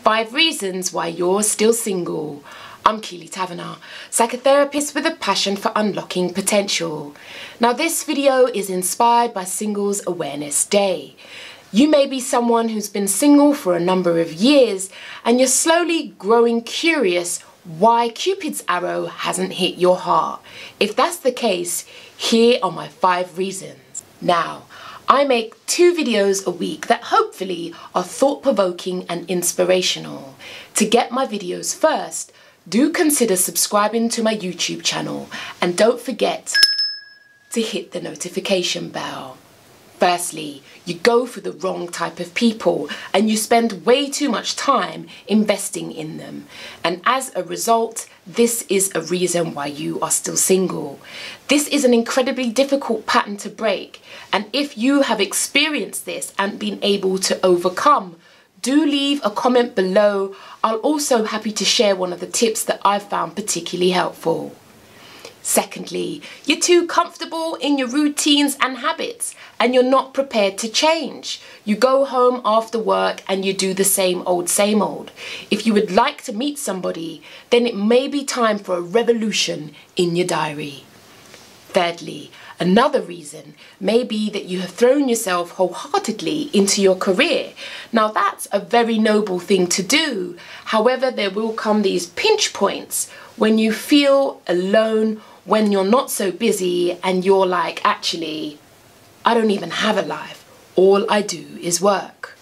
5 reasons why you're still single. I'm Keeley Taverner, psychotherapist with a passion for unlocking potential. Now this video is inspired by Singles Awareness Day. You may be someone who's been single for a number of years and you're slowly growing curious why Cupid's arrow hasn't hit your heart. If that's the case, here are my 5 reasons. Now, I make 2 videos a week that hopefully are thought-provoking and inspirational. To get my videos first, do consider subscribing to my YouTube channel and don't forget to hit the notification bell. Firstly, you go for the wrong type of people and you spend way too much time investing in them. And as a result, this is a reason why you are still single. This is an incredibly difficult pattern to break. And if you have experienced this and been able to overcome, do leave a comment below. I'll also be happy to share one of the tips that I've found particularly helpful. Secondly, you're too comfortable in your routines and habits and you're not prepared to change. You go home after work and you do the same old, same old. If you would like to meet somebody, then it may be time for a revolution in your diary. Thirdly, another reason may be that you have thrown yourself wholeheartedly into your career. Now that's a very noble thing to do. However, there will come these pinch points when you feel alone, when you're not so busy and you're like, actually, I don't even have a life. All I do is work.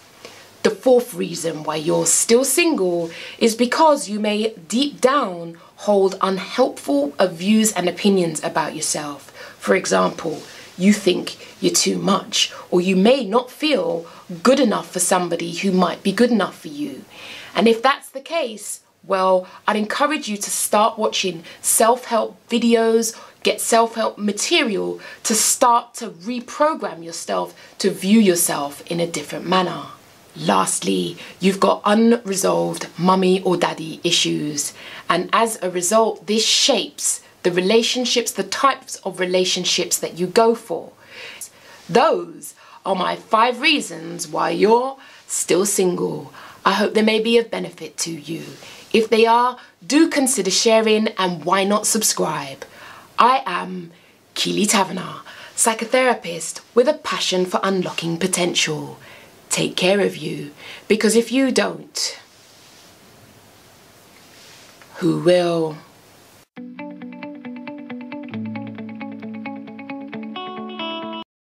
The 4th reason why you're still single is because you may deep down hold unhelpful views and opinions about yourself. For example, you think you're too much, or you may not feel good enough for somebody who might be good enough for you. And if that's the case, well, I'd encourage you to start watching self-help videos, get self-help material to start to reprogram yourself to view yourself in a different manner. Lastly, you've got unresolved mummy or daddy issues. And as a result, this shapes the relationships, the types of relationships that you go for. Those are my 5 reasons why you're still single. I hope they may be of benefit to you. If they are, do consider sharing and why not subscribe. I am Keeley Taverner, psychotherapist with a passion for unlocking potential. Take care of you, because if you don't, who will?